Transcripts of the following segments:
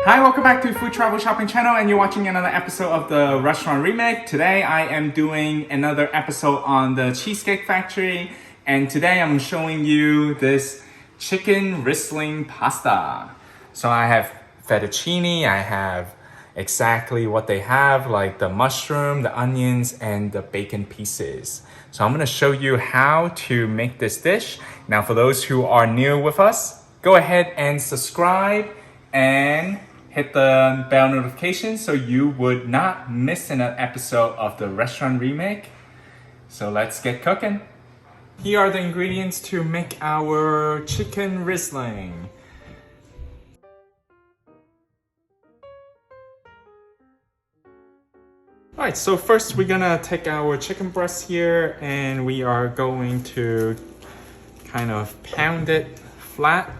Hi, welcome back to Food Travel Shopping Channel, and you're watching another episode of the restaurant remake. Today I am doing another episode on the Cheesecake Factory, and today I'm showing you this chicken Riesling pasta. So I have fettuccine, I have exactly what they have, like the mushroom, the onions, and the bacon pieces. So I'm gonna show you how to make this dish. Now for those who are new with us, go ahead and subscribe and hit the bell notification so you would not miss an episode of the restaurant remake. So let's get cooking. Here are the ingredients to make our chicken Riesling. Alright, so first we're gonna take our chicken breast here and we are going to kind of pound it flat.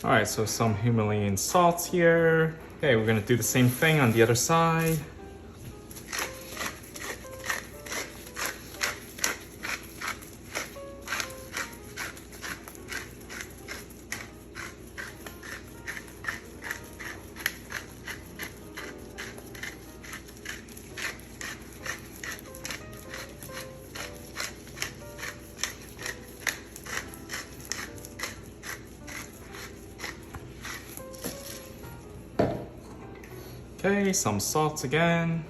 All right, so some Himalayan salts here. Okay, we're gonna do the same thing on the other side. Okay, some salt again.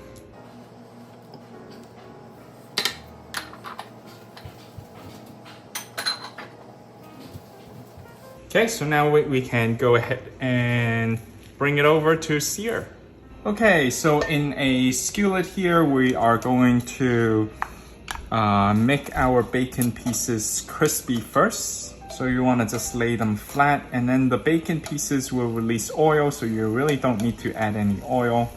Okay, so now we can go ahead and bring it over to sear. Okay, so in a skillet here, we are going to make our bacon pieces crispy first. So you want to just lay them flat, and then the bacon pieces will release oil, so you really don't need to add any oil.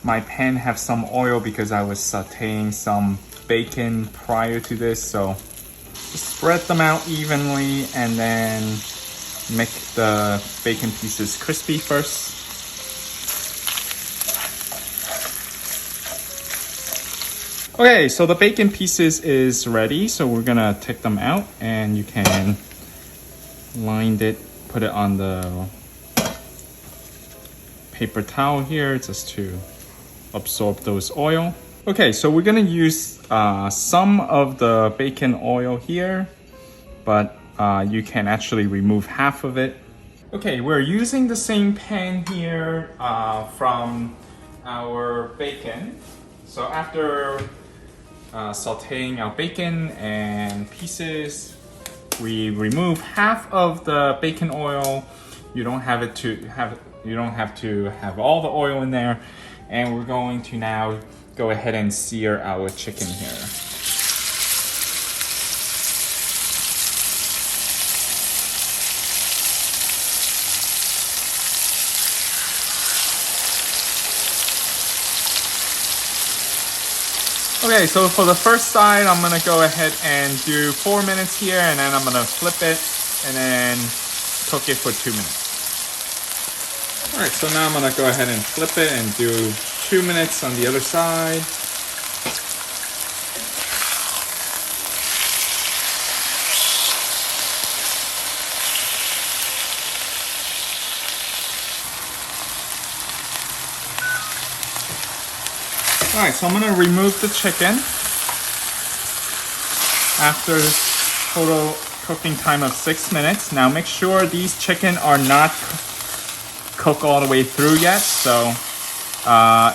My pan have some oil because I was sauteing some bacon prior to this, so just spread them out evenly and then make the bacon pieces crispy first. Okay, so the bacon pieces is ready, so we're gonna take them out, and you can line it, put it on the paper towel here just to absorb those oil. Okay, so we're gonna use some of the bacon oil here, but you can actually remove half of it. Okay, we're using the same pan here from our bacon. So after sauteing our bacon and pieces, we remove half of the bacon oil. You don't have to have all the oil in there, and we're going to now go ahead and sear our chicken here. Okay, so for the first side, I'm gonna go ahead and do 4 minutes here, and then I'm gonna flip it and then cook it for 2 minutes. All right, so now I'm gonna go ahead and flip it and do 2 minutes on the other side. All right, so I'm gonna remove the chicken after total cooking time of 6 minutes. Now make sure these chicken are not cooked all the way through yet, so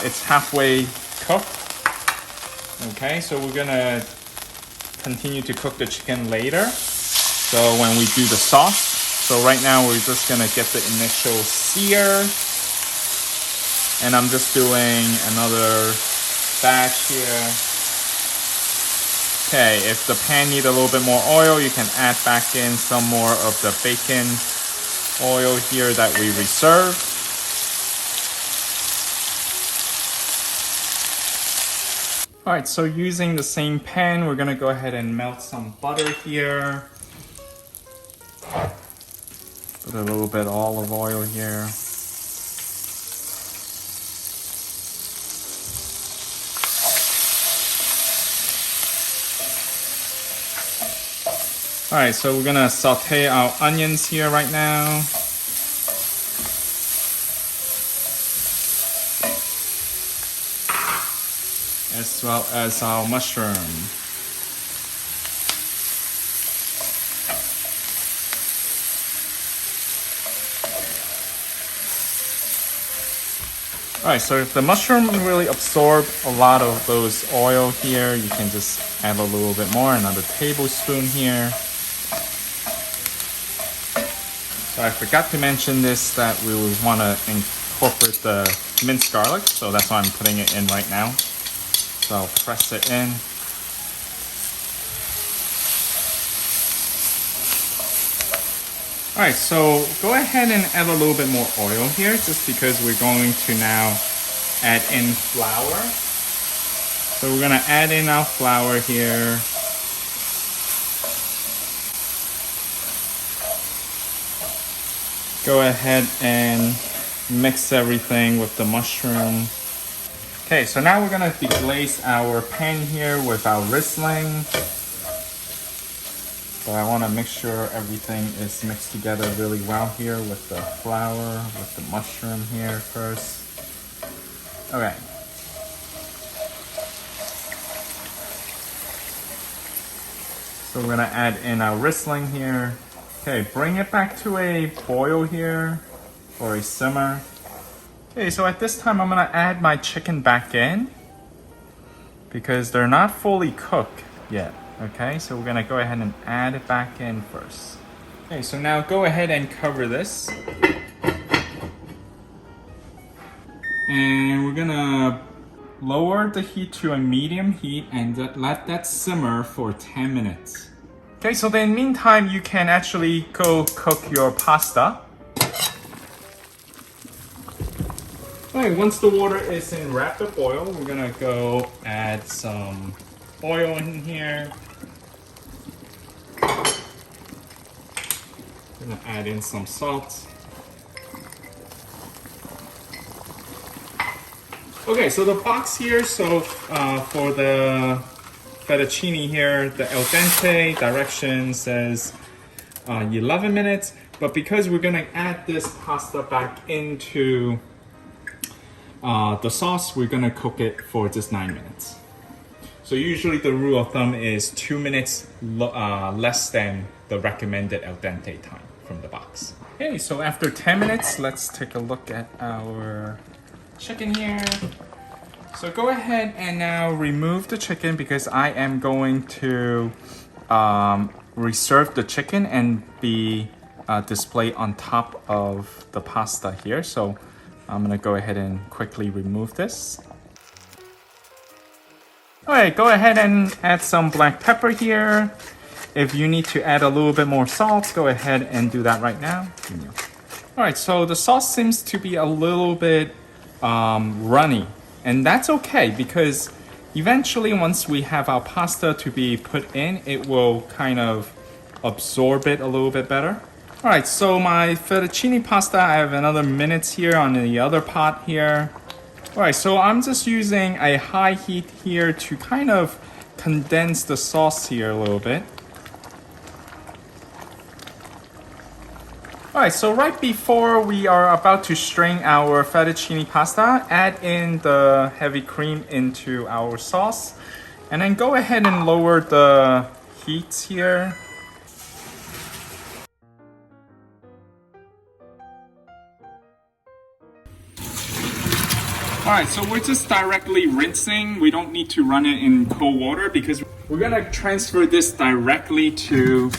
it's halfway cooked. Okay, so we're gonna continue to cook the chicken later. So when we do the sauce, So right now we're just gonna get the initial sear. And I'm just doing another batch here. Okay, if the pan needs a little bit more oil, you can add back in some more of the bacon oil here that we reserved. Alright, so using the same pan, we're gonna go ahead and melt some butter here. Put a little bit of olive oil here. Alright, so we're gonna saute our onions here right now. As well as our mushroom. Alright, so if the mushroom really absorb a lot of those oil here, you can just add a little bit more, another tablespoon here. So I forgot to mention this, that we would want to incorporate the minced garlic, so that's why I'm putting it in right now. So I'll press it in. Alright, so go ahead and add a little bit more oil here, just because we're going to now add in flour. So we're going to add in our flour here. Go ahead and mix everything with the mushroom. Okay, so now we're gonna deglaze our pan here with our Riesling. So I wanna make sure everything is mixed together really well here with the flour, with the mushroom here first. Okay. So we're gonna add in our Riesling here. Okay, bring it back to a boil here, or a simmer. Okay, so at this time I'm gonna add my chicken back in because they're not fully cooked yet. Okay, so we're gonna go ahead and add it back in first. Okay, so now go ahead and cover this. And we're gonna lower the heat to a medium heat and let that simmer for 10 minutes. Okay, so then in the meantime, you can actually go cook your pasta. Alright, once the water is in rapid boil, we're gonna go add some oil in here. We're gonna add in some salt. Okay, so the box here, so for the fettuccine here, the al dente direction says 11 minutes, but because we're gonna add this pasta back into the sauce, we're gonna cook it for just 9 minutes. So usually the rule of thumb is 2 minutes less than the recommended al dente time from the box. Okay, so after 10 minutes, let's take a look at our chicken here. So go ahead and now remove the chicken because I am going to reserve the chicken and be displayed on top of the pasta here. So I'm gonna go ahead and quickly remove this. Alright, go ahead and add some black pepper here. If you need to add a little bit more salt, go ahead and do that right now. Alright, so the sauce seems to be a little bit runny. And that's okay because eventually once we have our pasta to be put in, it will kind of absorb it a little bit better. Alright, so my fettuccine pasta, I have another minutes here on the other pot here. Alright, so I'm just using a high heat here to kind of condense the sauce here a little bit. Alright, so right before we are about to strain our fettuccine pasta, add in the heavy cream into our sauce. And then go ahead and lower the heat here. Alright, so we're just directly rinsing. We don't need to run it in cold water because we're gonna transfer this directly to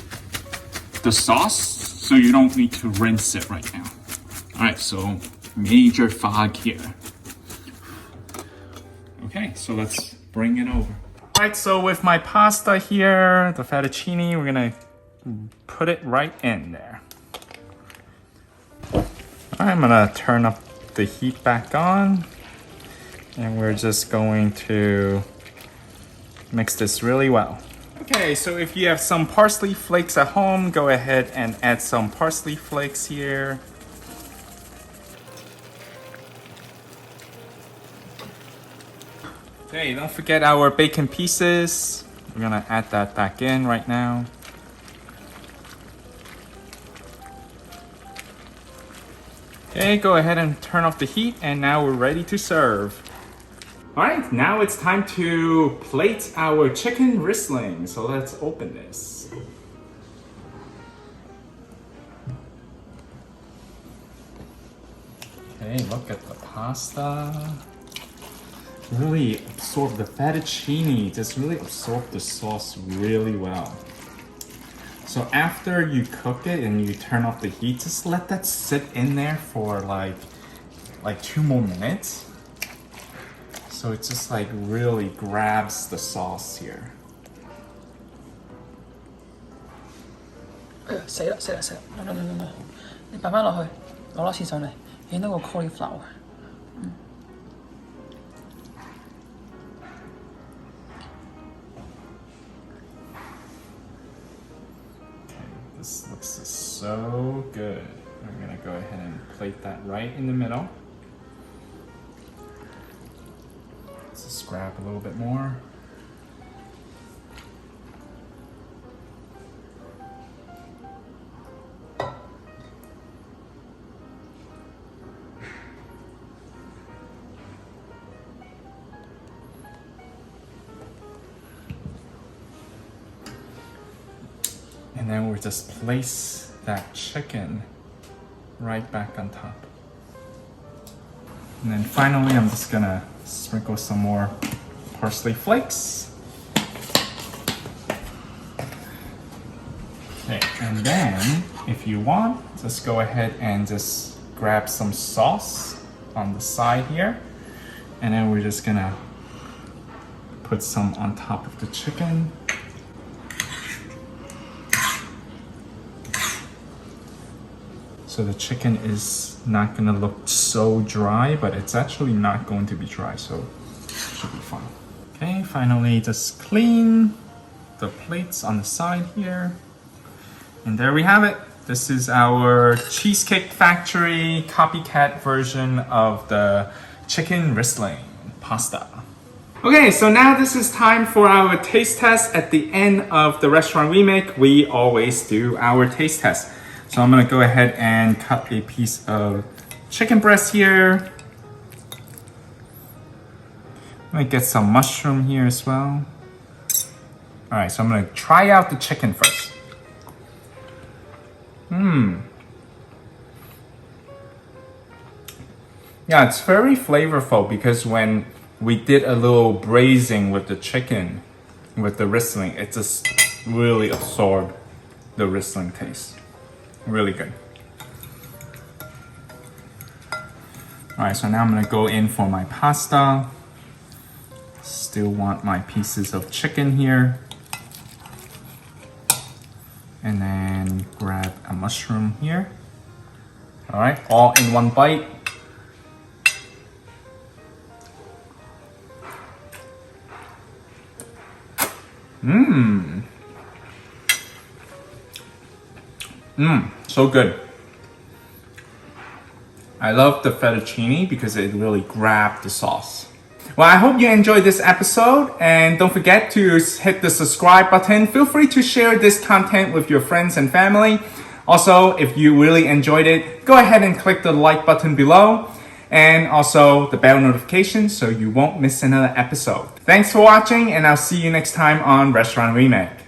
the sauce. so you don't need to rinse it right now. All right, so major fog here. Okay, so let's bring it over. All right, so with my pasta here, the fettuccine, we're gonna put it right in there. All right, I'm gonna turn up the heat back on, and we're just going to mix this really well. Okay, so if you have some parsley flakes at home, go ahead and add some parsley flakes here. Okay, don't forget our bacon pieces. We're gonna add that back in right now. Okay, go ahead and turn off the heat, and now we're ready to serve. All right, now it's time to plate our chicken Riesling. So let's open this. Okay, look at the pasta. Really absorb the fettuccine, just really absorb the sauce really well. So after you cook it and you turn off the heat, just let that sit in there for like 2 more minutes. So it just like really grabs the sauce here. 死啦死啦死啦！no no no no no， 你擺翻落去，攞多次上嚟，影到個 cauliflower。This looks so good. I'm gonna go ahead and plate that right in the middle. Let's just grab a little bit more. And then we'll just place that chicken right back on top. And then finally, I'm just gonna sprinkle some more parsley flakes. Okay, and then if you want, just go ahead and just grab some sauce on the side here. And then we're just gonna put some on top of the chicken. So the chicken is not gonna look so dry, but it's actually not going to be dry, so it should be fine. Okay, finally just clean the plates on the side here. And there we have it. This is our Cheesecake Factory CopyCat version of the chicken Riesling pasta. Okay, so now this is time for our taste test. At the end of the restaurant remake, we always do our taste test. So I'm gonna go ahead and cut a piece of chicken breast here. I'm gonna get some mushroom here as well. All right, so I'm gonna try out the chicken first. Yeah, it's very flavorful because when we did a little braising with the chicken, with the Riesling, it just really absorbed the Riesling taste. Really good. All right, so now I'm gonna go in for my pasta. Still want my pieces of chicken here. And then grab a mushroom here. All right, all in one bite. So good. I love the fettuccine because it really grabbed the sauce. Well, I hope you enjoyed this episode, and don't forget to hit the subscribe button. Feel free to share this content with your friends and family. Also, if you really enjoyed it, go ahead and click the like button below, and also the bell notification so you won't miss another episode. Thanks for watching, and I'll see you next time on Restaurant Remake.